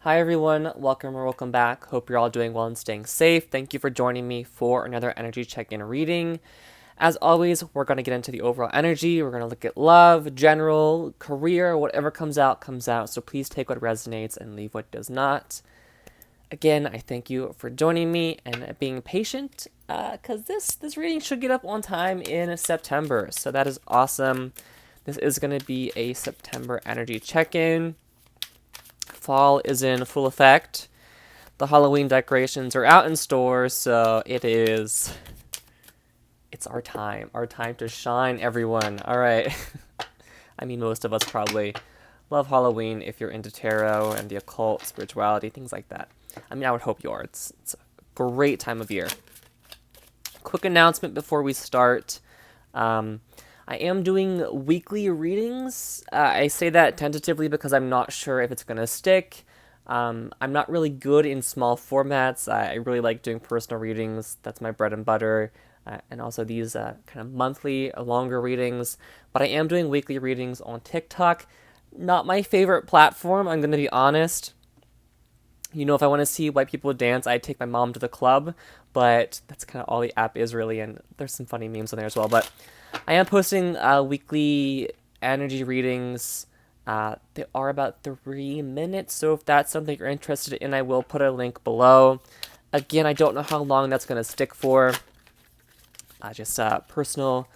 Hi everyone, welcome or welcome back. Hope you're all doing well and staying safe. Thank you for joining me for another energy check-in reading. As always, we're going to get into the overall energy. We're going to look at love, general, career, whatever comes out, comes out. So please take what resonates and leave what does not. Again, I thank you for joining me and being patient because this reading should get up on time in September. So that is awesome. This is going to be a September energy check-in. Fall is in full effect. The Halloween decorations are out in stores, so it's our time to shine, everyone. All right. I mean, most of us probably love Halloween if you're into tarot and the occult, spirituality, things like that. I mean, I would hope you are. It's a great time of year. Quick announcement before we start. I am doing weekly readings. I say that tentatively because I'm not sure if it's going to stick. I'm not really good in small formats. I really like doing personal readings. That's my bread and butter. And also these kind of monthly, longer readings. But I am doing weekly readings on TikTok. Not my favorite platform, I'm going to be honest. You know, if I want to see white people dance, I take my mom to the club. But that's kind of all the app is, really. And there's some funny memes on there as well. But I am posting weekly energy readings. They are about 3 minutes, so if that's something you're interested in, I will put a link below. Again, I don't know how long that's going to stick for. Just personal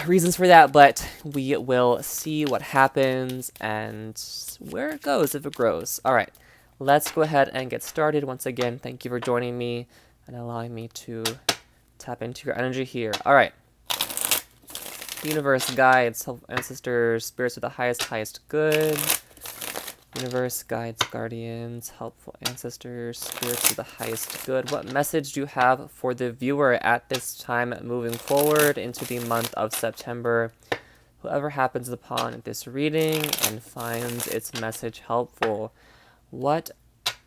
reasons for that, but we will see what happens and where it goes if it grows. All right, let's go ahead and get started. Once again, thank you for joining me and allowing me to tap into your energy here. All right. Universe, guides, ancestors, spirits of the highest good. Universe, guides, guardians, helpful ancestors, spirits of the highest good. What message do you have for the viewer at this time moving forward into the month of September? Whoever happens upon this reading and finds its message helpful, what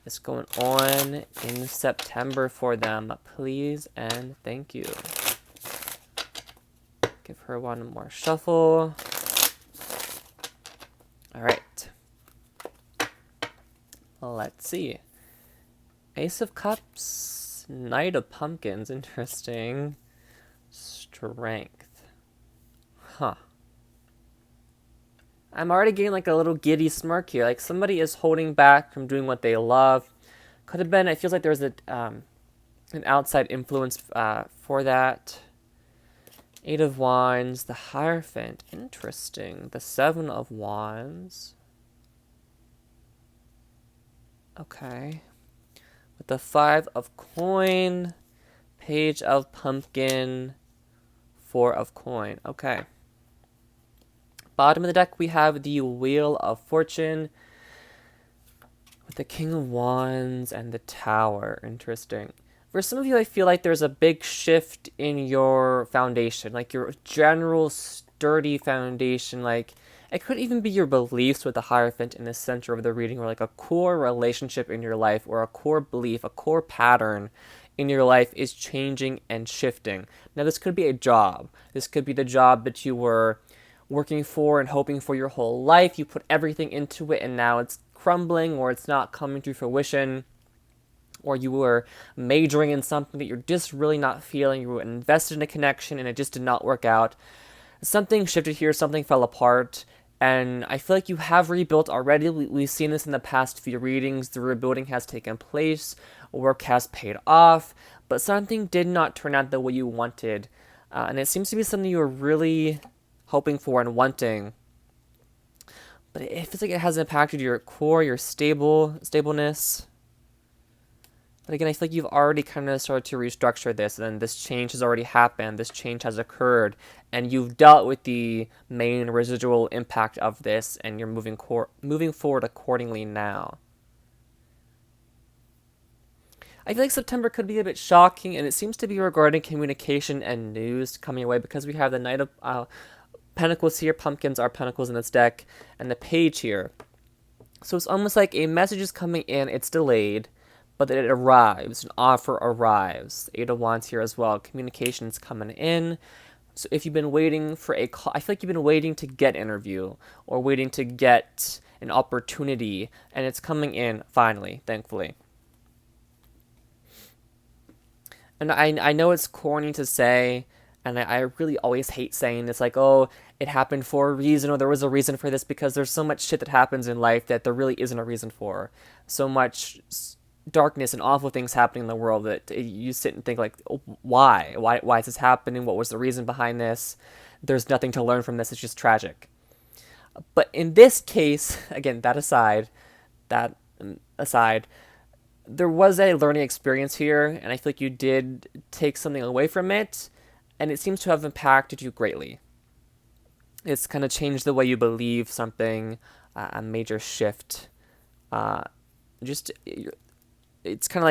is going on in September for them? Please and thank you. Give her one more shuffle. All right. Let's see. Ace of Cups, Knight of Pumpkins, interesting. Strength. Huh. I'm already getting like a little giddy smirk here. Like somebody is holding back from doing what they love. Could have been, it feels like there's an outside influence for that. 8 of Wands, the Hierophant, interesting. The 7 of Wands. Okay. With the 5 of Coin, Page of Pumpkin, 4 of Coin. Okay. Bottom of the deck, we have the Wheel of Fortune with the King of Wands and the Tower. Interesting. For some of you, I feel like there's a big shift in your foundation, like your general sturdy foundation. Like it could even be your beliefs with the Hierophant in the center of the reading, or like a core relationship in your life, or a core belief, a core pattern in your life is changing and shifting. Now, this could be a job. This could be the job that you were working for and hoping for your whole life. You put everything into it, and now it's crumbling, or it's not coming to fruition. Or you were majoring in something that you're just really not feeling. You were invested in a connection and it just did not work out. Something shifted here, something fell apart, and I feel like you have rebuilt already. We've seen this in the past few readings. The rebuilding has taken place, work has paid off, but something did not turn out the way you wanted. And it seems to be something you were really hoping for and wanting. But it feels like it has impacted your core, your stableness. But again, I feel like you've already kind of started to restructure this, and this change has already happened, this change has occurred, and you've dealt with the main residual impact of this, and you're moving forward accordingly now. I feel like September could be a bit shocking, and it seems to be regarding communication and news coming away, because we have the Knight of Pentacles here, pumpkins are pentacles in this deck, and the Page here. So it's almost like a message is coming in, it's delayed, but it arrives, an offer arrives. 8 of Wands here as well. Communication's coming in. So if you've been waiting for a call, I feel like you've been waiting to get an interview or waiting to get an opportunity, and it's coming in finally, thankfully. And I know it's corny to say, and I really always hate saying this, like, oh, it happened for a reason, or there was a reason for this, because there's so much shit that happens in life that there really isn't a reason for. So much darkness and awful things happening in the world that you sit and think, like, oh, why is this happening? What was the reason behind this? There's nothing to learn from this. It's just tragic. But in this case, again, that aside, there was a learning experience here, and I feel like you did take something away from it, and it seems to have impacted you greatly. It's kind of changed the way you believe something, a major shift. Just it's kind of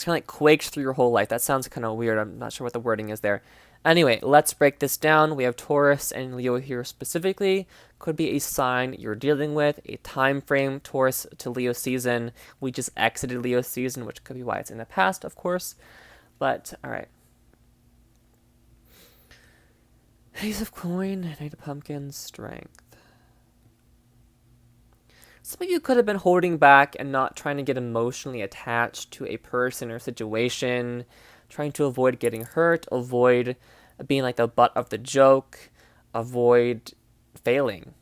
like quaked through your whole life. That sounds kind of weird. I'm not sure what the wording is there. Anyway, let's break this down. We have Taurus and Leo here specifically. Could be a sign you're dealing with, a time frame, Taurus to Leo season. We just exited Leo season, which could be why it's in the past, of course. But, all right. Ace of Coin, Knight of Pumpkins, Strength. Some of you could have been holding back and not trying to get emotionally attached to a person or situation, trying to avoid getting hurt, avoid being like the butt of the joke, avoid failing.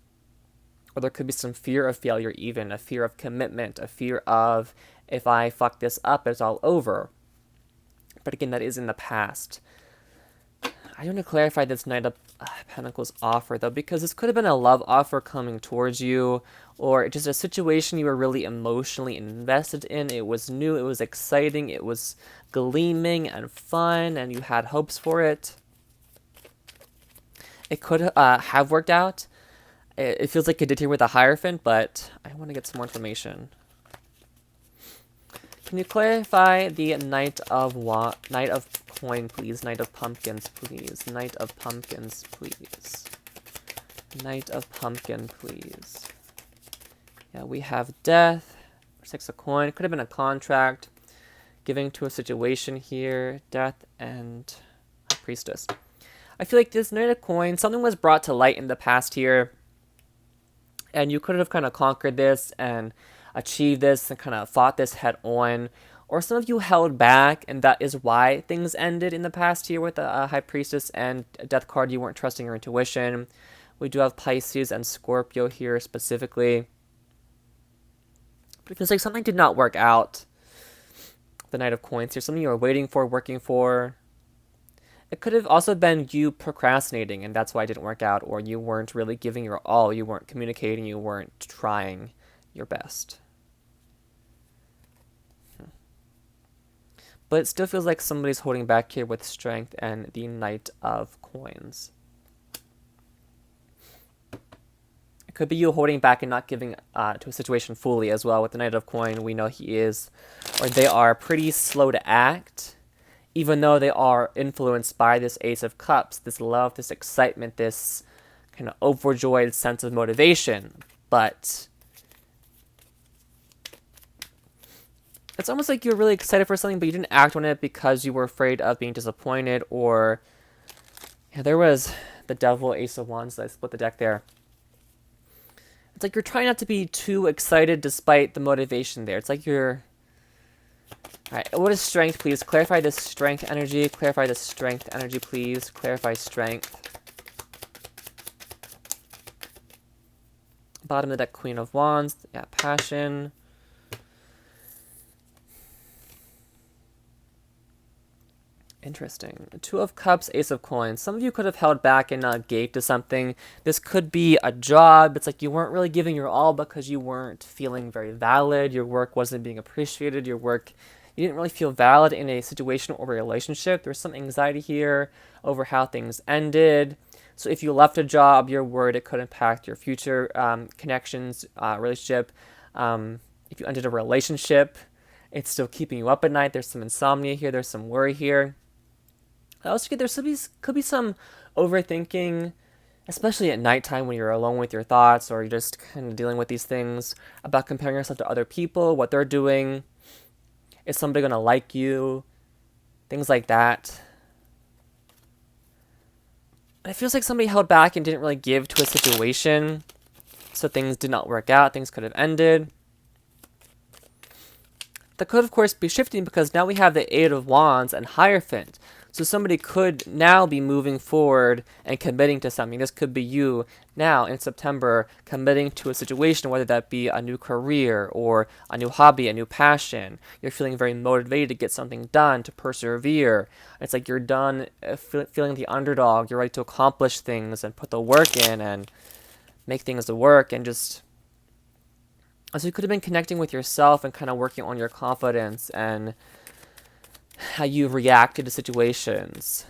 Or there could be some fear of failure even, a fear of commitment, a fear of, if I fuck this up, it's all over. But again, that is in the past. I want to clarify this Knight of Pentacles offer, though, because this could have been a love offer coming towards you, or just a situation you were really emotionally invested in. It was new, it was exciting, it was gleaming and fun, and you had hopes for it. It could have worked out. It feels like it did here with a Hierophant, but I want to get some more information. Can you clarify the Knight of Coin, please? Knight of Pumpkins, please. Knight of Pumpkins, please. Knight of Pumpkin, please. Yeah, we have Death. Six of Coin. Could have been a contract. Giving to a situation here. Death and Priestess. I feel like this Knight of Coin, something was brought to light in the past here. And you could have kind of conquered this and achieved this and kind of fought this head on. Or some of you held back, and that is why things ended in the past here with the High Priestess and Death card. You weren't trusting your intuition. We do have Pisces and Scorpio here specifically. But it feels like something did not work out. The Knight of Coins here. Something you were waiting for, working for. It could have also been you procrastinating, and that's why it didn't work out. Or you weren't really giving your all. You weren't communicating. You weren't trying your best. But it still feels like somebody's holding back here with Strength and the Knight of Coins. It could be you holding back and not giving to a situation fully as well. With the Knight of Coin, we know he is, or they are pretty slow to act, even though they are influenced by this Ace of Cups, this love, this excitement, this kind of overjoyed sense of motivation. But it's almost like you're really excited for something, but you didn't act on it because you were afraid of being disappointed, or yeah, there was the Devil, Ace of Wands. I split the deck there. It's like you're trying not to be too excited despite the motivation there. It's like you're... Alright, what is Strength, please? Clarify this Strength energy. Clarify this Strength energy, please. Clarify Strength. Bottom of the deck, Queen of Wands. Yeah, Passion. Interesting. Two of Cups, Ace of Coins. Some of you could have held back and not gave to something. This could be a job. It's like you weren't really giving your all because you weren't feeling very valid. Your work wasn't being appreciated. You didn't really feel valid in a situation or a relationship. There's some anxiety here over how things ended. So if you left a job, you're worried it could impact your future connections, relationship. If you ended a relationship, it's still keeping you up at night. There's some insomnia here. There's some worry here. I also get there could be some overthinking, especially at nighttime when you're alone with your thoughts, or you're just kind of dealing with these things about comparing yourself to other people, what they're doing. Is somebody going to like you? Things like that. It feels like somebody held back and didn't really give to a situation, so things did not work out. Things could have ended. That could, of course, be shifting because now we have the Eight of Wands and Hierophant. So somebody could now be moving forward and committing to something. This could be you now in September committing to a situation, whether that be a new career or a new hobby, a new passion. You're feeling very motivated to get something done, to persevere. It's like you're done feeling the underdog. You're ready to accomplish things and put the work in and make things work and just... So you could have been connecting with yourself and kind of working on your confidence and how you reacted to situations.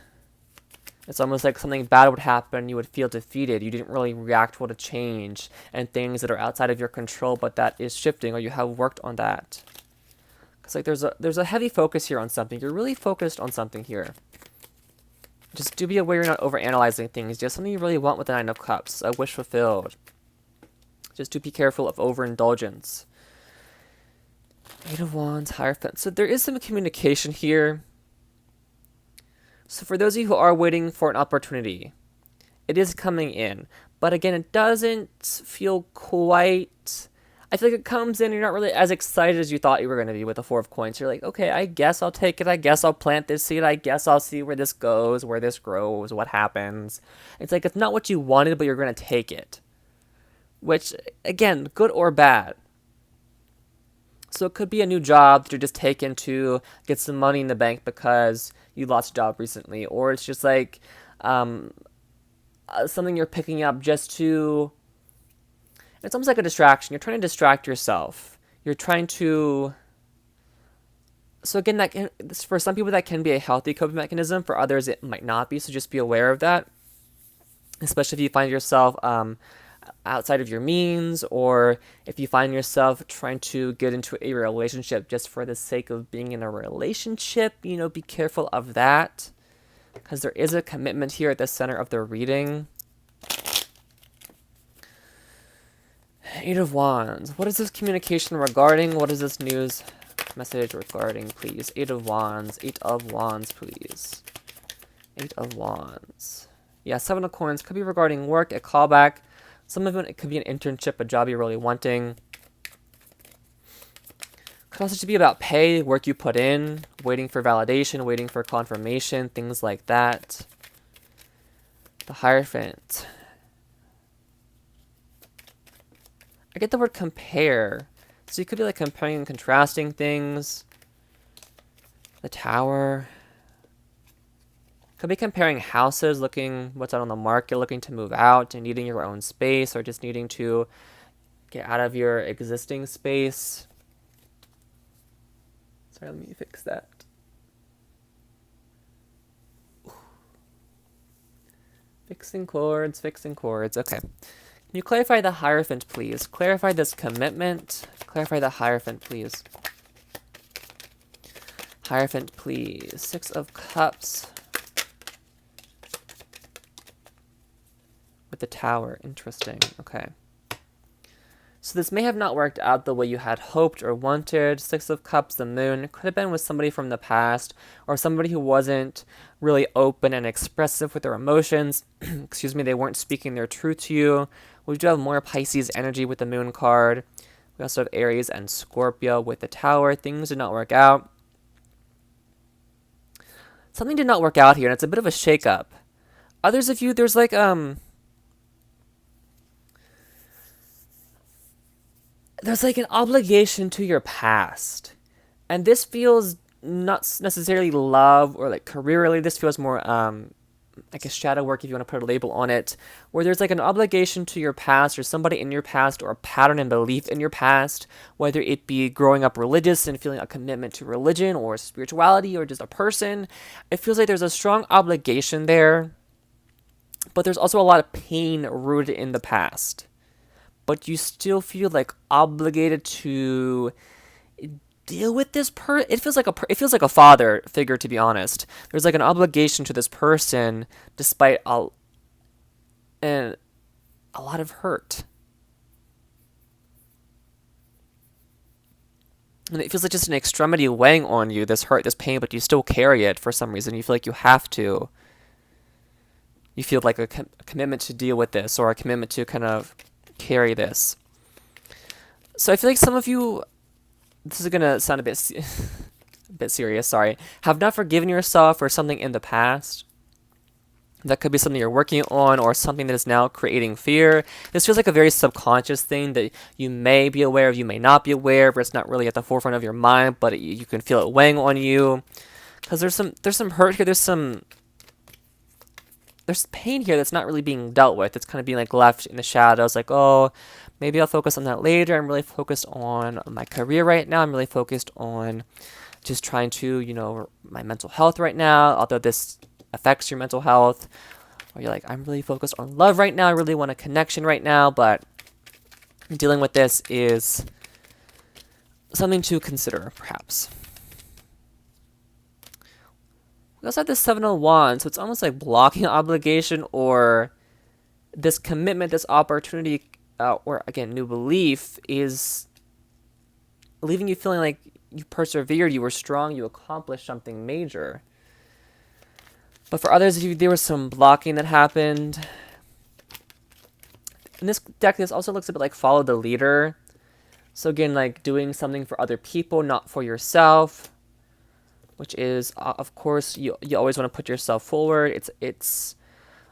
It's almost like something bad would happen, you would feel defeated. You didn't really react well to change and things that are outside of your control, but that is shifting, or you have worked on that. Because like there's a heavy focus here on something. You're really focused on something here. Just do be aware you're not overanalyzing things. Just something you really want with the Nine of Cups, a wish fulfilled. Just do be careful of overindulgence. Eight of Wands, Hierophant. So there is some communication here. So for those of you who are waiting for an opportunity, it is coming in. But again, it doesn't feel quite... I feel like it comes in and you're not really as excited as you thought you were going to be with the Four of Coins. You're like, okay, I guess I'll take it. I guess I'll plant this seed. I guess I'll see where this goes, where this grows, what happens. It's like it's not what you wanted, but you're going to take it. Which, again, good or bad. So it could be a new job that you're just taking to get some money in the bank because you lost a job recently. Or it's just like something you're picking up just to... It's almost like a distraction. You're trying to distract yourself. You're trying to... So again, for some people that can be a healthy coping mechanism. For others, it might not be. So just be aware of that. Especially if you find yourself... outside of your means, or if you find yourself trying to get into a relationship just for the sake of being in a relationship, be careful of that, because there is a commitment here at the center of the reading. Eight of Wands. What is this communication regarding? What is this news message regarding, please? Eight of Wands. Eight of Wands, please. Eight of Wands. Yeah, Seven of Coins. Could be regarding work, a callback. Some of it could be an internship, a job you're really wanting. Could also just be about pay, work you put in, waiting for validation, waiting for confirmation, things like that. The Hierophant. I get the word compare. So you could be like comparing and contrasting things. The Tower. Could be comparing houses, looking what's out on the market, looking to move out and needing your own space, or just needing to get out of your existing space. Sorry, let me fix that. Fixing chords. Okay. Can you clarify the Hierophant, please? Clarify this commitment. Clarify the Hierophant, please. Hierophant, please. Six of Cups. With the Tower. Interesting. Okay. So this may have not worked out the way you had hoped or wanted. Six of Cups, the Moon. Could have been with somebody from the past, or somebody who wasn't really open and expressive with their emotions. Excuse me, they weren't speaking their truth to you. We do have more Pisces energy with the Moon card. We also have Aries and Scorpio with the Tower. Things did not work out. Something did not work out here, and it's a bit of a shakeup. Others of you, there's like there's like an obligation to your past. And this feels not necessarily love or like career related. This feels more like a shadow work, if you want to put a label on it, where there's like an obligation to your past or somebody in your past or a pattern and belief in your past, whether it be growing up religious and feeling a commitment to religion or spirituality or just a person. It feels like there's a strong obligation there, but there's also a lot of pain rooted in the past. But you still feel like obligated to deal with this it feels like a father figure, to be honest. There's like an obligation to this person despite a lot of hurt. And it feels like just an extremity weighing on you, this hurt, this pain, but you still carry it for some reason. You feel like you have to. you feel like a commitment to deal with this, or a commitment to kind of carry this. So I feel like some of you, this is gonna sound a bit serious, sorry, have not forgiven yourself for something in the past. That could be something you're working on, or something that is now creating fear. This feels like a very subconscious thing that you may be aware of, you may not be aware of, or it's not really at the forefront of your mind, but you can feel it weighing on you. Because there's some hurt here, there's pain here that's not really being dealt with. It's kind of being like left in the shadows, like, oh, maybe I'll focus on that later. I'm really focused on my career right now. I'm really focused on just trying to, my mental health right now, although this affects your mental health. Or you're like, I'm really focused on love right now. I really want a connection right now, but dealing with this is something to consider, perhaps. We also have this Seven of Wands, so it's almost like blocking obligation, or this commitment, this opportunity, or again, new belief is leaving you feeling like you persevered, you were strong, you accomplished something major. But for others of you, there was some blocking that happened. In this deck, this also looks a bit like follow the leader. So again, like doing something for other people, not for yourself. Which is, of course, you always want to put yourself forward. It's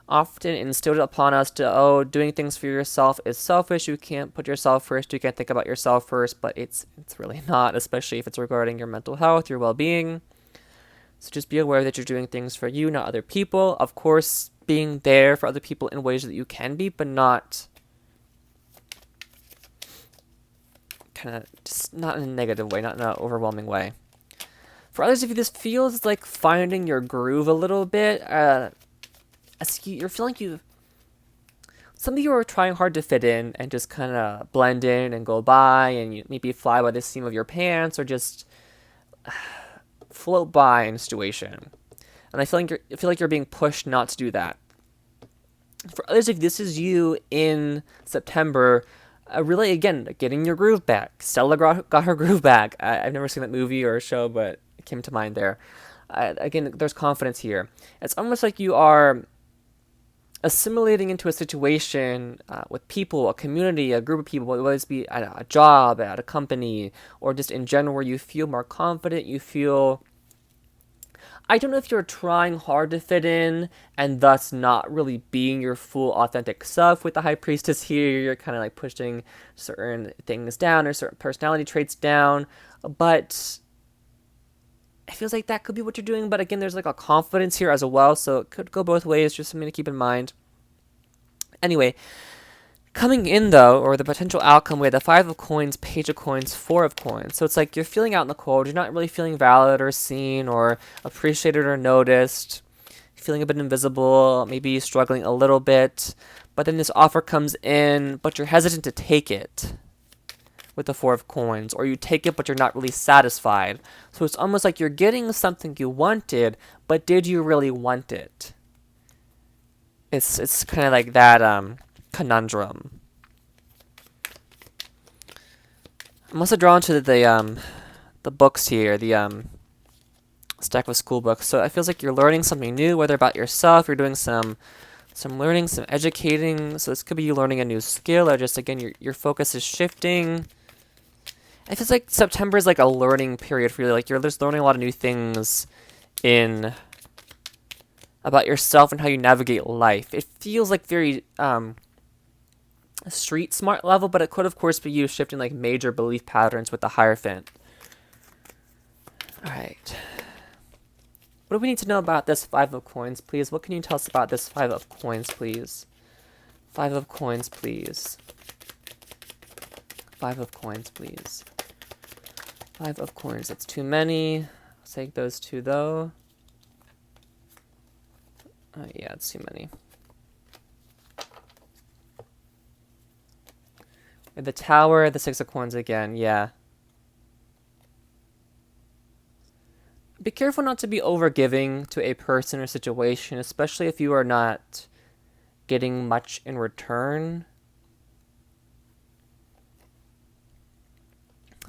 often instilled upon us to, doing things for yourself is selfish. You can't put yourself first. You can't think about yourself first. But it's really not, especially if it's regarding your mental health, your well-being. So just be aware that you're doing things for you, not other people. Of course, being there for other people in ways that you can be, but not just not in a negative way, not in an overwhelming way. For others of you, this feels like finding your groove a little bit. You're feeling some of you are trying hard to fit in and just kind of blend in and go by, and you maybe fly by the seam of your pants, or just float by in a situation. And I feel like you're being pushed not to do that. For others, if this is you in September, really, again, getting your groove back. Stella got her groove back. I've never seen that movie or show, but it came to mind there. Again, there's confidence here. It's almost like you are assimilating into a situation with people, a community, a group of people, whether it be at a job, at a company, or just in general, where you feel more confident, you feel... I don't know if you're trying hard to fit in and thus not really being your full authentic self with the High Priestess here. You're kind of like pushing certain things down, or certain personality traits down, but it feels like that could be what you're doing. But again, there's like a confidence here as well, so it could go both ways, just something to keep in mind. Anyway, coming in though, or the potential outcome, we have the Five of Coins, Page of Coins, Four of Coins. So it's like you're feeling out in the cold, you're not really feeling valid or seen or appreciated or noticed, feeling a bit invisible, maybe struggling a little bit, but then this offer comes in, but you're hesitant to take it with the Four of Coins, or you take it but you're not really satisfied. So it's almost like you're getting something you wanted, but did you really want it? It's kind of like that conundrum. I'm also drawn to the books here, the stack of school books. So it feels like you're learning something new, whether about yourself, you're doing some learning, some educating. So this could be you learning a new skill, or just again your focus is shifting. It feels like September is like a learning period for you. Like you're just learning a lot of new things about yourself and how you navigate life. It feels like very street smart level, but it could of course be you shifting like major belief patterns with the Hierophant. All right. What do we need to know about this Five of Coins, please? What can you tell us about this Five of Coins, please? Five of Coins, please. Five of Coins, please. Five of Coins. That's too many. I'll take those two, though. Yeah, it's too many. The Tower, the Six of Coins again, yeah. Be careful not to be overgiving to a person or situation, especially if you are not getting much in return.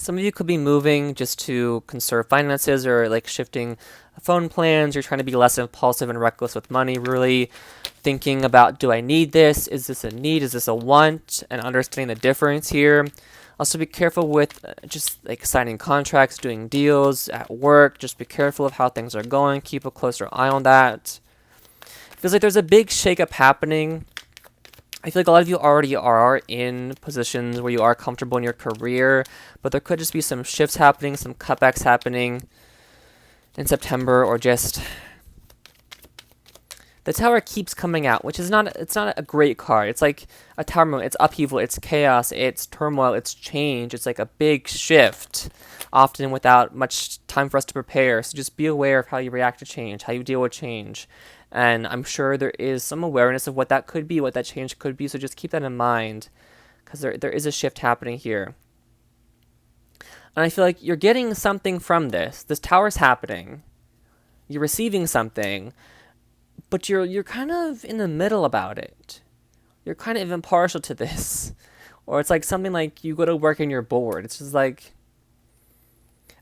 Some of you could be moving just to conserve finances or like shifting phone plans. You're trying to be less impulsive and reckless with money, really thinking about, do I need this? Is this a need? Is this a want? And understanding the difference here. Also be careful with just like signing contracts, doing deals at work. Just be careful of how things are going. Keep a closer eye on that. Feels like there's a big shakeup happening. I feel like a lot of you already are in positions where you are comfortable in your career, but there could just be some shifts happening, some cutbacks happening in September, or just the Tower keeps coming out, which is it's not a great card. It's like a Tower moment. It's upheaval, it's chaos, it's turmoil, it's change. It's like a big shift, often without much time for us to prepare. So just be aware of how you react to change, how you deal with change. And I'm sure there is some awareness of what that could be, what that change could be. So just keep that in mind, because there is a shift happening here. And I feel like you're getting something from this. This Tower's happening. You're receiving something, but you're kind of in the middle about it. You're kind of impartial to this. Or it's like something like you go to work and you're bored. It's just like,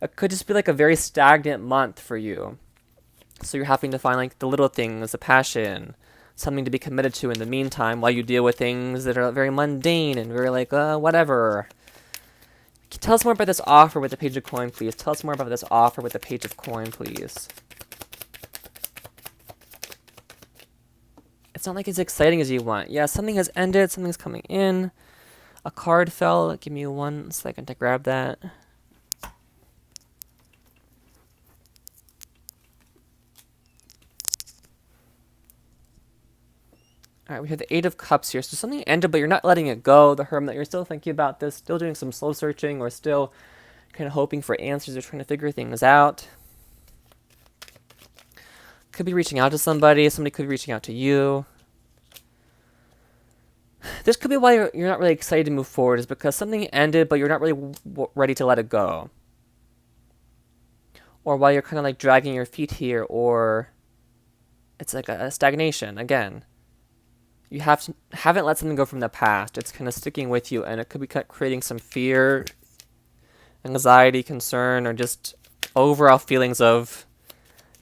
it could just be like a very stagnant month for you. So you're having to find like the little things, a passion, something to be committed to in the meantime while you deal with things that are very mundane and very like, whatever. Tell us more about this offer with the Page of Coin, please. Tell us more about this offer with the Page of Coin, please. It's not like as exciting as you want. Yeah, something has ended, something's coming in. A card fell. Give me 1 second to grab that. All right, we have the Eight of Cups here. So something ended, but you're not letting it go. The Hermit, you're still thinking about this, still doing some soul searching, or still kind of hoping for answers or trying to figure things out. Could be reaching out to somebody. Somebody could be reaching out to you. This could be why you're not really excited to move forward, is because something ended, but you're not really ready to let it go. Or why you're kind of like dragging your feet here, or it's like a stagnation again. You haven't let something go from the past. It's kind of sticking with you, and it could be creating some fear, anxiety, concern, or just overall feelings of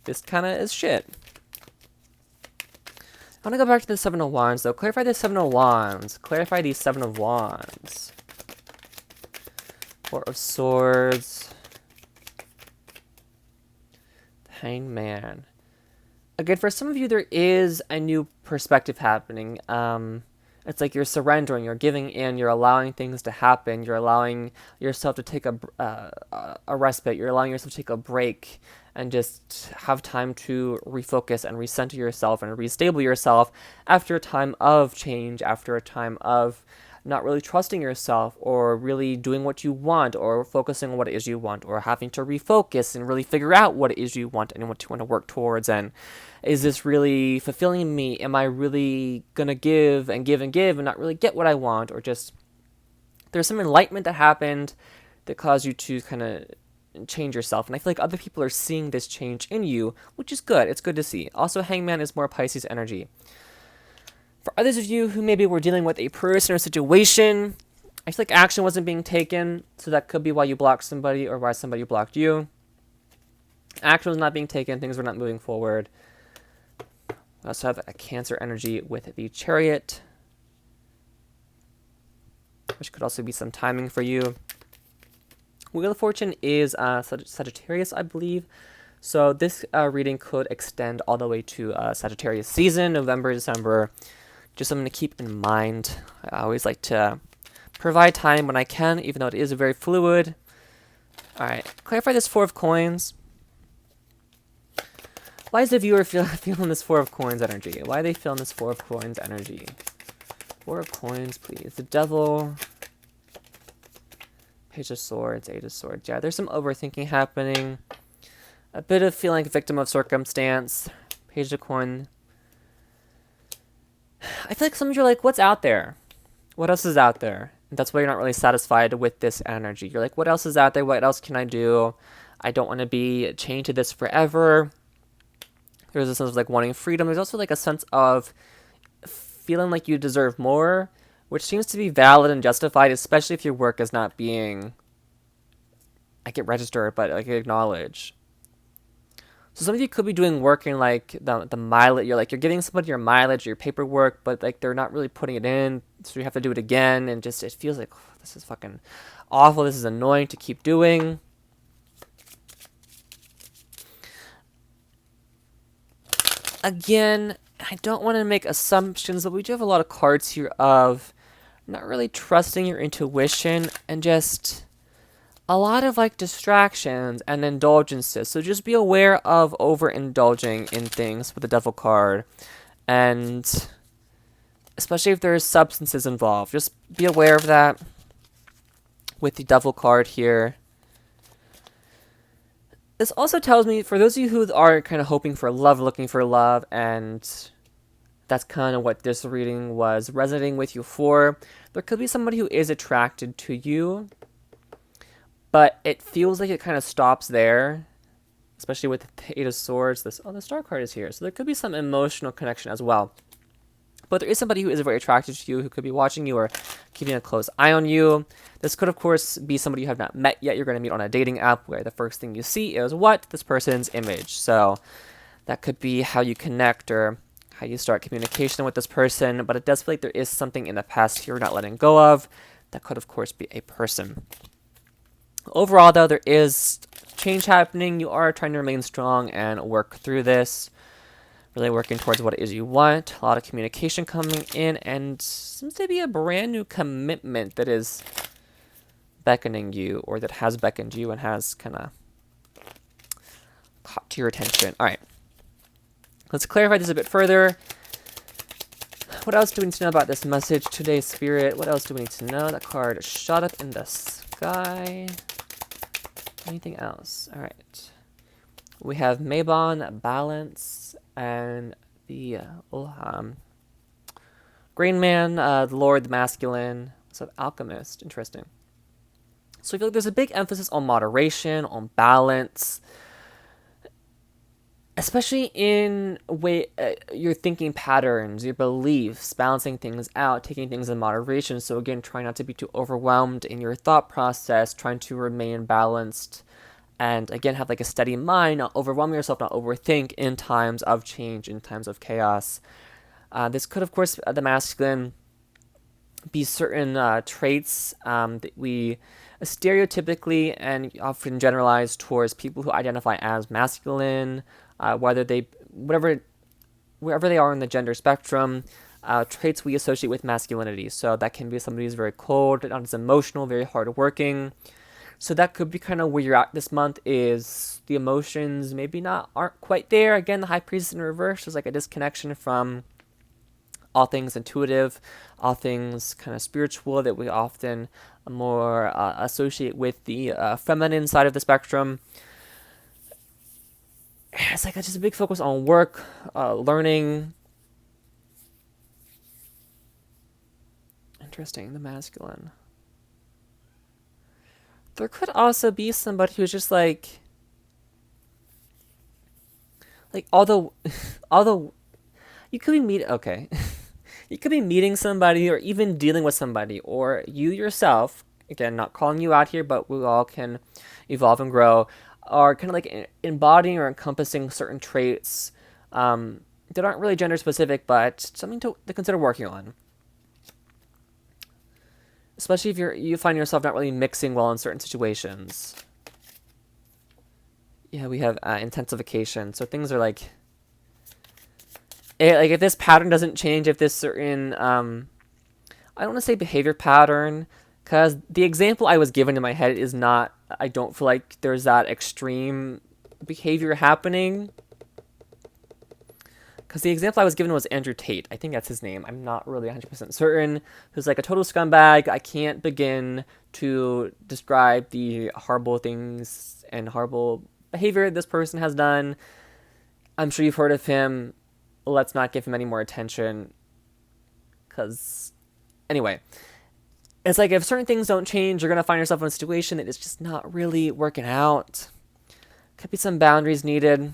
this kind of is shit. I want to go back to the Seven of Wands, though. Clarify the Seven of Wands. Clarify the Seven of Wands. Four of Swords. The Hanged Man. Again, for some of you, there is a new perspective happening. It's like you're surrendering, you're giving in, you're allowing things to happen, you're allowing yourself to take a respite, you're allowing yourself to take a break and just have time to refocus and recenter yourself and restable yourself after a time of change, after a time of not really trusting yourself or really doing what you want or focusing on what it is you want or having to refocus and really figure out what it is you want and what you want to work towards. And is this really fulfilling me? Am I really going to give and give and give and not really get what I want? Or just there's some enlightenment that happened that caused you to kind of change yourself. And I feel like other people are seeing this change in you, which is good. It's good to see. Also, Hangman is more Pisces energy. For others of you who maybe were dealing with a person or situation, I feel like action wasn't being taken, so that could be why you blocked somebody or why somebody blocked you. Action was not being taken, things were not moving forward. We also have a Cancer energy with the Chariot, which could also be some timing for you. Wheel of Fortune is Sagittarius, I believe. So this reading could extend all the way to Sagittarius season, November, December. Just something to keep in mind. I always like to provide time when I can, even though it is very fluid. Alright, clarify this Four of Coins. Why is the viewer feeling this Four of Coins energy? Why are they feeling this Four of Coins energy? Four of Coins, please. The Devil. Page of Swords, Eight of Swords. Yeah, there's some overthinking happening. A bit of feeling like a victim of circumstance. Page of Coin. I feel like some of you are like, what's out there? What else is out there? And that's why you're not really satisfied with this energy. You're like, what else is out there? What else can I do? I don't want to be chained to this forever. There's a sense of like wanting freedom. There's also like a sense of feeling like you deserve more, which seems to be valid and justified, especially if your work is not being I get registered, but like acknowledge. So some of you could be doing work in like the mileage. You're giving somebody your mileage, your paperwork, but like they're not really putting it in, so you have to do it again, and just it feels like, oh, this is fucking awful. This is annoying to keep doing. Again, I don't want to make assumptions, but we do have a lot of cards here of not really trusting your intuition and just a lot of like distractions and indulgences. So just be aware of overindulging in things with the Devil card, and especially if there's substances involved, just be aware of that with the Devil card here. This also tells me, for those of you who are kind of hoping for love, looking for love, and that's kind of what this reading was resonating with you for, there could be somebody who is attracted to you, but it feels like it kind of stops there, especially with the Eight of Swords. The Star card is here, so there could be some emotional connection as well. But there is somebody who is very attracted to you, who could be watching you or keeping a close eye on you. This could, of course, be somebody you have not met yet. You're going to meet on a dating app where the first thing you see is what? This person's image. So that could be how you connect or how you start communication with this person. But it does feel like there is something in the past you're not letting go of. That could, of course, be a person. Overall, though, there is change happening. You are trying to remain strong and work through this. Really working towards what it is you want. A lot of communication coming in, and seems to be a brand new commitment that is beckoning you, or that has beckoned you and has kind of caught to your attention. All right. Let's clarify this a bit further. What else do we need to know about this message today, Spirit? What else do we need to know? That card shot up in the sky. Anything else? All right. We have Mabon, Balance, and the Green Man, the Lord, the Masculine, so Alchemist. Interesting. So I feel like there's a big emphasis on moderation, on balance, especially in your thinking patterns, your beliefs, balancing things out, taking things in moderation. So again, trying not to be too overwhelmed in your thought process, trying to remain balanced. And again, have like a steady mind, not overwhelm yourself, not overthink in times of change, in times of chaos. This could, of course, the masculine, be certain traits that we stereotypically and often generalize towards people who identify as masculine, wherever they are in the gender spectrum, traits we associate with masculinity. So that can be somebody who's very cold, not as emotional, very hardworking. So that could be kind of where you're at this month, is the emotions maybe aren't quite there. Again, the High Priestess in reverse is like a disconnection from all things intuitive, all things kind of spiritual that we often more associate with the feminine side of the spectrum. It's like just a big focus on work, learning. Interesting, the masculine. There could also be somebody who's just like although you could be you could be meeting somebody or even dealing with somebody, or you yourself, again, not calling you out here, but we all can evolve and grow, are kind of like embodying or encompassing certain traits that aren't really gender specific, but something to consider working on. Especially if you find yourself not really mixing well in certain situations. Yeah, we have intensification. So things are like if this pattern doesn't change, if this certain, I don't want to say behavior pattern, because the example I was given in my head is not, I don't feel like there's that extreme behavior happening. Because the example I was given was Andrew Tate. I think that's his name. I'm not really 100% certain. Who's like a total scumbag. I can't begin to describe the horrible things and horrible behavior this person has done. I'm sure you've heard of him. Let's not give him any more attention. Because, anyway. It's like if certain things don't change, you're going to find yourself in a situation that is just not really working out. Could be some boundaries needed.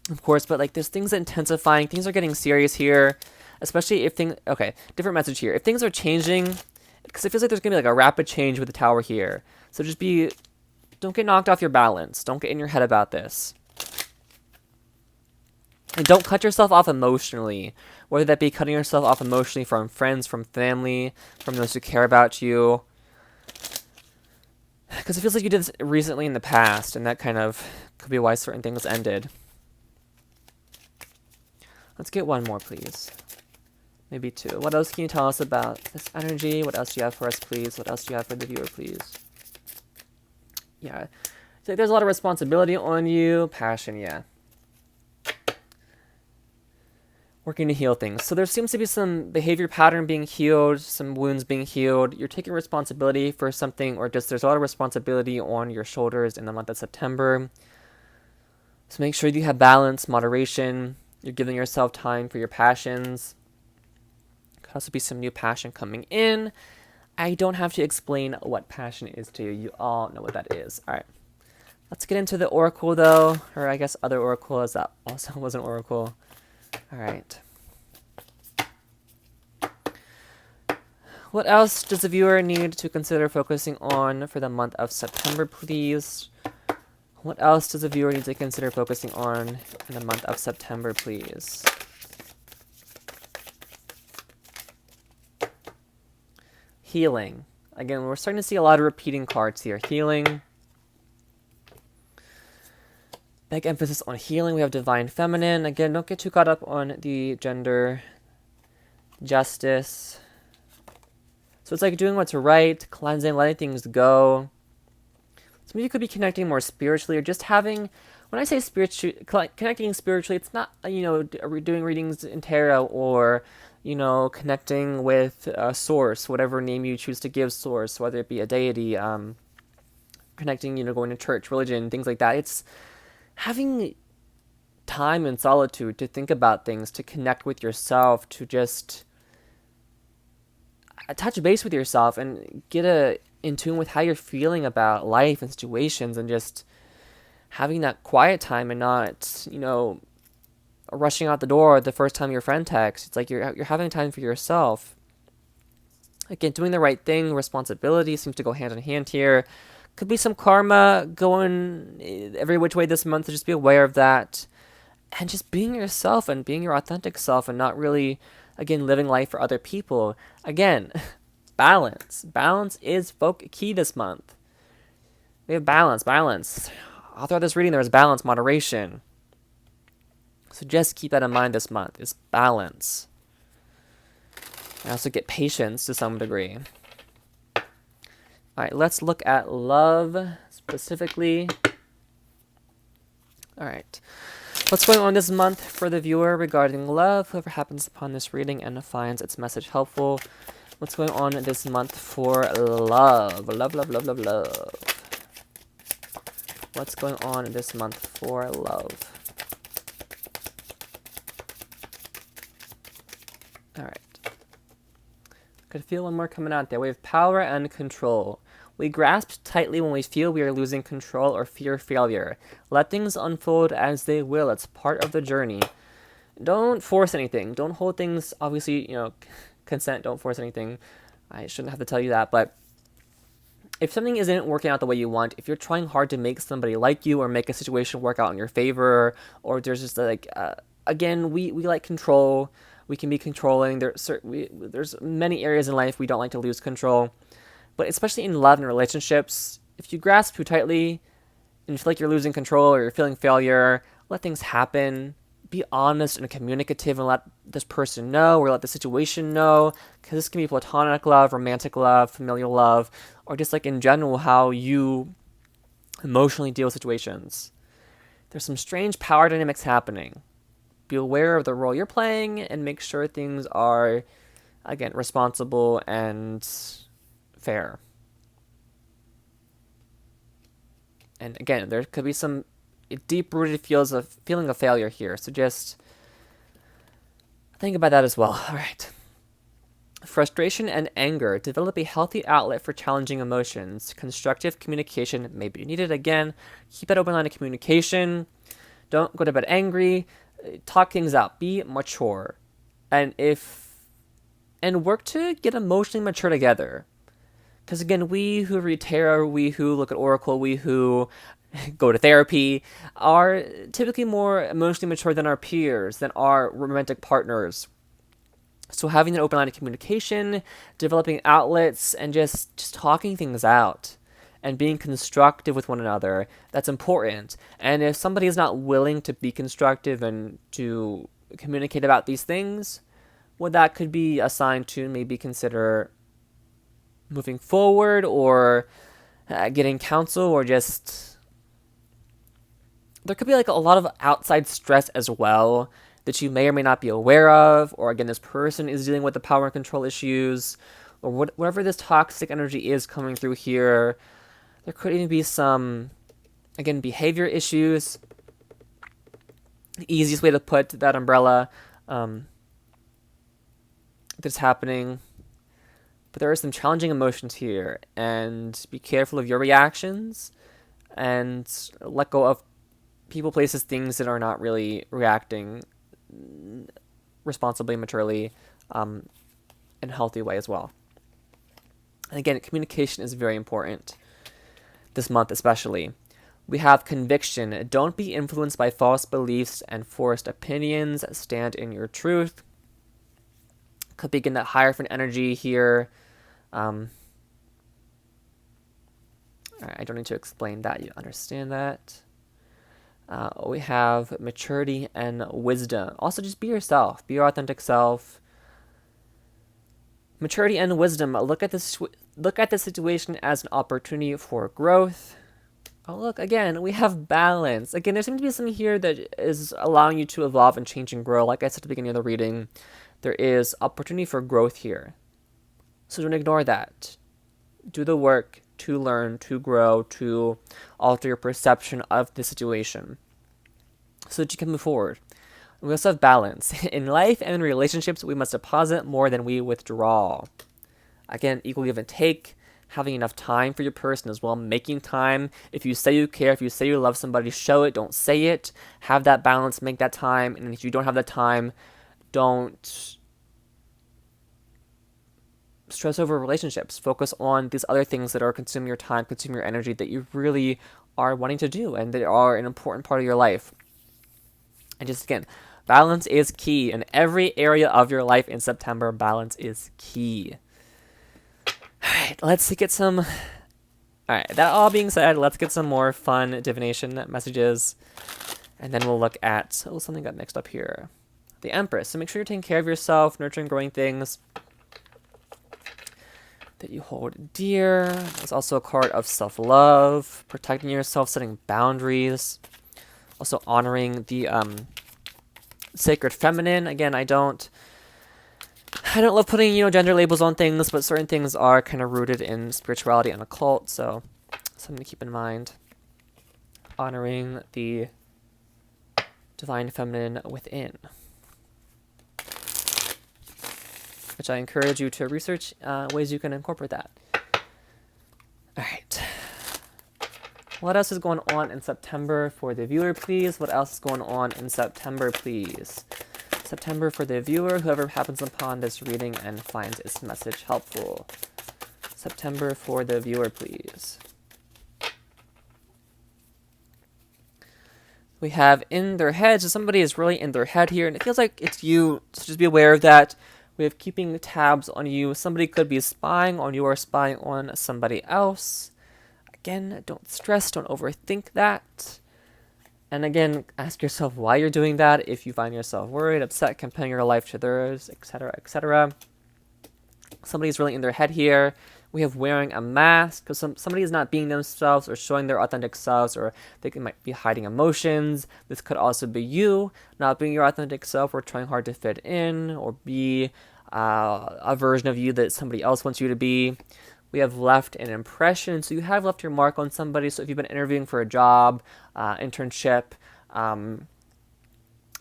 Of course, but like there's things intensifying, things are getting serious here, especially if different message here. If things are changing, because it feels like there's going to be like a rapid change with the Tower here. So just be don't get knocked off your balance. Don't get in your head about this. And don't cut yourself off emotionally, whether that be cutting yourself off emotionally from friends, from family, from those who care about you. Because it feels like you did this recently in the past, and that kind of could be why certain things ended. Let's get one more, please. Maybe two. What else can you tell us about this energy? What else do you have for us, please? What else do you have for the viewer, please? Yeah. So there's a lot of responsibility on you. Passion, yeah. Working to heal things. So there seems to be some behavior pattern being healed, some wounds being healed. You're taking responsibility for something, or just there's a lot of responsibility on your shoulders in the month of September. So make sure you have balance, moderation. You're giving yourself time for your passions. Could also be some new passion coming in. I don't have to explain what passion is to you. You all know what that is. All right. Let's get into the oracle, though. Or I guess other oracle, as that also was an oracle. All right. What else does the viewer need to consider focusing on for the month of September, please? What else does the viewer need to consider focusing on in the month of September, please? Healing. Again, we're starting to see a lot of repeating cards here. Healing. Big emphasis on healing. We have divine feminine. Again, don't get too caught up on the gender. Justice. So it's like doing what's right, cleansing, letting things go. Some of you could be connecting more spiritually, or just having, when I say connecting spiritually, it's not, doing readings in tarot, or, connecting with a source, whatever name you choose to give source, whether it be a deity, connecting, going to church, religion, things like that. It's having time in solitude to think about things, to connect with yourself, to just touch base with yourself and get in tune with how you're feeling about life and situations, and just having that quiet time and not, rushing out the door the first time your friend texts. It's like you're having time for yourself. Again, doing the right thing, responsibility seems to go hand in hand here. Could be some karma going every which way this month, so just be aware of that. And just being yourself and being your authentic self, and not really, again, living life for other people. Again, balance. Balance is key this month. We have balance. All throughout this reading, there is balance, moderation. So just keep that in mind this month, is balance. I also get patience to some degree. All right, let's look at love specifically. All right. What's going on this month for the viewer regarding love? Whoever happens upon this reading and finds its message helpful. What's going on this month for love? Love. What's going on this month for love? All right. Could feel one more coming out there. We have power and control. We grasp tightly when we feel we are losing control or fear failure. Let things unfold as they will. It's part of the journey. Don't force anything. Don't hold things, obviously, consent, don't force anything. I shouldn't have to tell you that, but if something isn't working out the way you want, if you're trying hard to make somebody like you or make a situation work out in your favor, or there's just again, we like control. We can be controlling. There's many areas in life we don't like to lose control. But especially in love and relationships, if you grasp too tightly and you feel like you're losing control or you're feeling failure, let things happen. Be honest and communicative and let this person know, or let the situation know, because this can be platonic love, romantic love, familial love, or just like in general how you emotionally deal with situations. There's some strange power dynamics happening. Be aware of the role you're playing and make sure things are, again, responsible and fair. And again, there could be some deep-rooted feeling of failure here, so just think about that as well. All right. Frustration and anger. Develop a healthy outlet for challenging emotions. Constructive communication may be needed. Again, keep that open line of communication. Don't go to bed angry. Talk things out. Be mature. And work to get emotionally mature together. Because again, we who read tarot, we who look at oracle, we who go to therapy, are typically more emotionally mature than our peers, than our romantic partners. So having an open line of communication, developing outlets, and just talking things out and being constructive with one another, that's important. And if somebody is not willing to be constructive and to communicate about these things, well, that could be a sign to maybe consider moving forward, or getting counsel, or just there could be like a lot of outside stress as well that you may or may not be aware of, or again, this person is dealing with the power and control issues, or whatever this toxic energy is coming through here. There could even be some, again, behavior issues. The easiest way to put that umbrella that's happening. But there are some challenging emotions here, and be careful of your reactions, and let go of people, places, things that are not really reacting responsibly, maturely, in a healthy way as well. And again, communication is very important this month especially. We have conviction. Don't be influenced by false beliefs and forced opinions. Stand in your truth. Could begin that Hierophant energy here. Alright, I don't need to explain that. You understand that. We have maturity and wisdom. Also, just be yourself. Be your authentic self. Maturity and wisdom. Look at the situation as an opportunity for growth. Oh, look, again, we have balance. Again, there seems to be something here that is allowing you to evolve and change and grow. Like I said at the beginning of the reading, there is opportunity for growth here. So don't ignore that. Do the work to learn, to grow, to alter your perception of the situation so that you can move forward. We also have balance. In life and in relationships, we must deposit more than we withdraw. Again, equal give and take. Having enough time for your person as well. Making time. If you say you care, if you say you love somebody, show it. Don't say it. Have that balance. Make that time. And if you don't have that time, don't stress over relationships. Focus on these other things that are consuming your time, consuming your energy, that you really are wanting to do and that are an important part of your life. And just again, balance is key in every area of your life in September. Balance is key. Alright, let's get some... Alright, that all being said, let's get some more fun divination messages. And then we'll look at... Oh, something got mixed up here. The Empress. So make sure you're taking care of yourself, nurturing, growing things that you hold dear. There's also a card of self-love, protecting yourself, setting boundaries. Also honoring the sacred feminine. Again, I don't love putting, gender labels on things, but certain things are kind of rooted in spirituality and occult, so something to keep in mind. Honoring the divine feminine within, which I encourage you to research ways you can incorporate that. All right. What else is going on in September for the viewer, please? What else is going on in September, please? September for the viewer, whoever happens upon this reading and finds this message helpful. September for the viewer, please. We have in their head, so somebody is really in their head here, and it feels like it's you, so just be aware of that. We have keeping tabs on you. Somebody could be spying on you or spying on somebody else. Again, don't stress, don't overthink that. And again, ask yourself why you're doing that. If you find yourself worried, upset, comparing your life to theirs, etc., etc. Somebody's really in their head here. We have wearing a mask, because somebody is not being themselves or showing their authentic selves, or they might be hiding emotions. This could also be you not being your authentic self or trying hard to fit in or be a version of you that somebody else wants you to be. We have left an impression, so you have left your mark on somebody. So if you've been interviewing for a job, internship,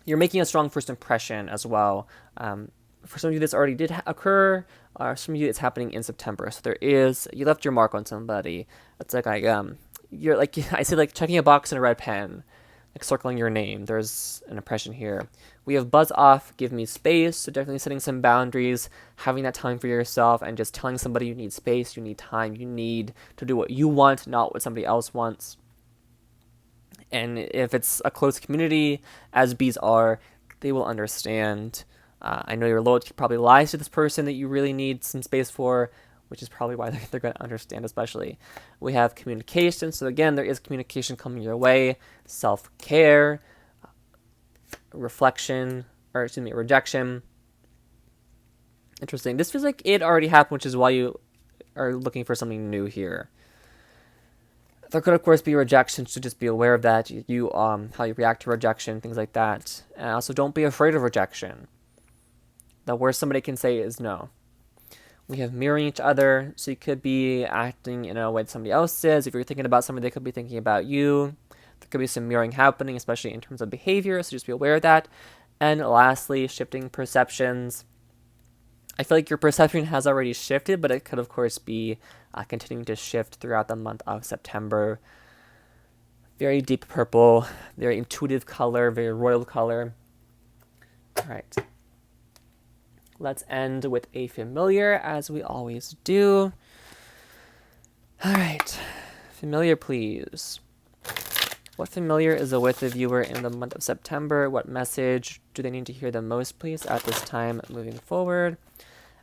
you're making a strong first impression as well. For some of you, this already did occur. Some of you, it's happening in September. So you left your mark on somebody. It's like you're like, I say, like checking a box in a red pen. like circling your name. There's an impression here. We have buzz off, give me space. So definitely setting some boundaries, having that time for yourself, and just telling somebody you need space, you need time, you need to do what you want, not what somebody else wants. And if it's a close community, as bees are, they will understand. I know your loyalty probably lies to this person that you really need some space for, which is probably why they're going to understand, especially. We have communication. So again, there is communication coming your way. Self-care, rejection. Interesting. This feels like it already happened, which is why you are looking for something new here. There could, of course, be rejection, so just be aware of that. You how you react to rejection, things like that. And also, don't be afraid of rejection. The worst somebody can say is no. We have mirroring each other, so you could be acting in a way that somebody else is. If you're thinking about somebody, they could be thinking about you. There could be some mirroring happening, especially in terms of behavior, so just be aware of that. And lastly, shifting perceptions. I feel like your perception has already shifted, but it could, of course, be continuing to shift throughout the month of September. Very deep purple, very intuitive color, very royal color. All right. Let's end with a familiar, as we always do. All right. Familiar, please. What familiar is with the viewer in the month of September? What message do they need to hear the most, please, at this time moving forward?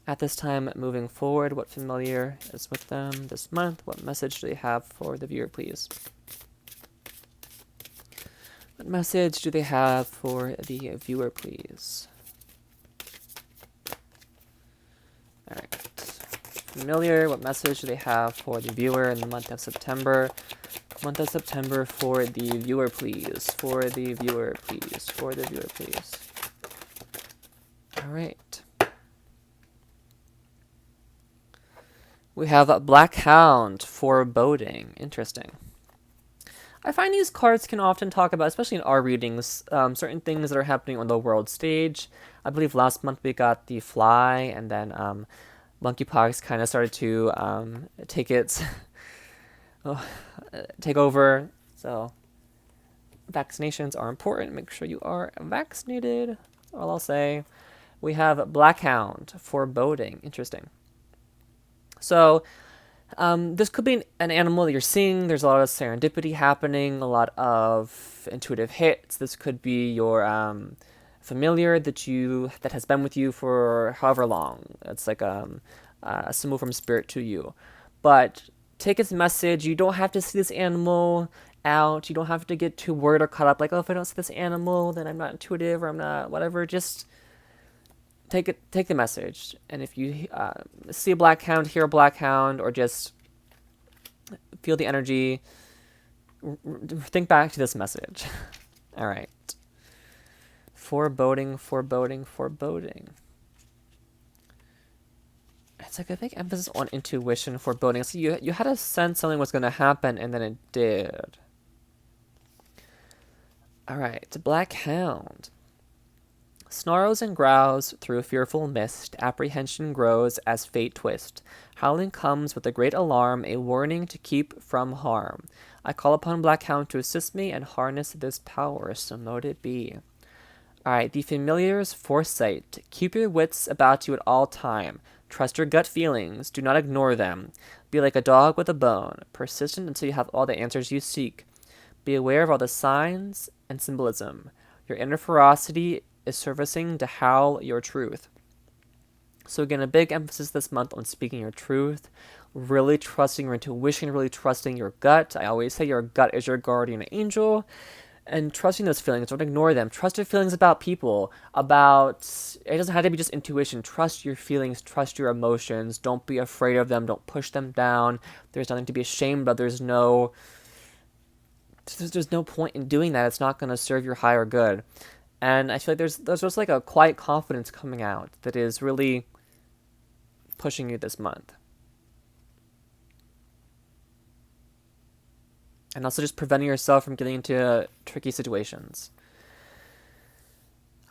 At this time moving forward, what familiar is with them this month? What message do they have for the viewer, please? What message do they have for the viewer, please? All right. Familiar, what message do they have for the viewer in the month of September? Month of September for the viewer, please. For the viewer, please. For the viewer, please. All right. We have Black Hound, Foreboding. Interesting. I find these cards can often talk about, especially in our readings, certain things that are happening on the world stage. I believe last month we got the Fly, and then monkeypox kind of started to take over. So vaccinations are important. Make sure you are vaccinated. That's all I'll say. We have Black Hound, Foreboding. Interesting. So this could be an animal that you're seeing. There's a lot of serendipity happening, a lot of intuitive hits. This could be your familiar that has been with you for however long. It's like a symbol from spirit to you. But take its message. You don't have to see this animal out. You don't have to get too worried or caught up like, oh, if I don't see this animal, then I'm not intuitive or I'm not whatever. Just take the message. And if you see a black hound, hear a black hound, or just feel the energy, think back to this message. All right. Foreboding. It's like a big emphasis on intuition, foreboding. So you had a sense something was going to happen, and then it did. All right. Black hound. Snarls and growls through a fearful mist, apprehension grows as fate twists. Howling comes with a great alarm, a warning to keep from harm. I call upon Black Hound to assist me and harness this power, so mote it be. Alright, the familiar's foresight. Keep your wits about you at all time. Trust your gut feelings, do not ignore them. Be like a dog with a bone, persistent until you have all the answers you seek. Be aware of all the signs and symbolism. Your inner ferocity is servicing to howl your truth. So again, a big emphasis this month on speaking your truth, really trusting your intuition, really trusting your gut. I always say your gut is your guardian angel, and trusting those feelings. Don't ignore them. Trust your feelings about people, it doesn't have to be just intuition. Trust your feelings, trust your emotions. Don't be afraid of them. Don't push them down. There's nothing to be ashamed of. There's no point in doing that. It's not going to serve your higher good. And I feel like there's just like a quiet confidence coming out that is really pushing you this month. And also just preventing yourself from getting into tricky situations.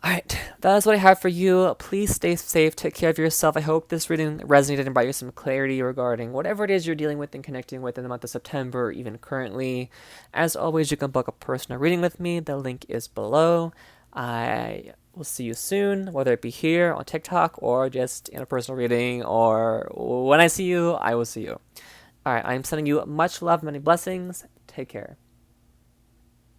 All right, that is what I have for you. Please stay safe, take care of yourself. I hope this reading resonated and brought you some clarity regarding whatever it is you're dealing with and connecting with in the month of September, or even currently. As always, you can book a personal reading with me. The link is below. I will see you soon, whether it be here on TikTok or just in a personal reading, or when I see you, I will see you. All right, I'm sending you much love, many blessings. Take care.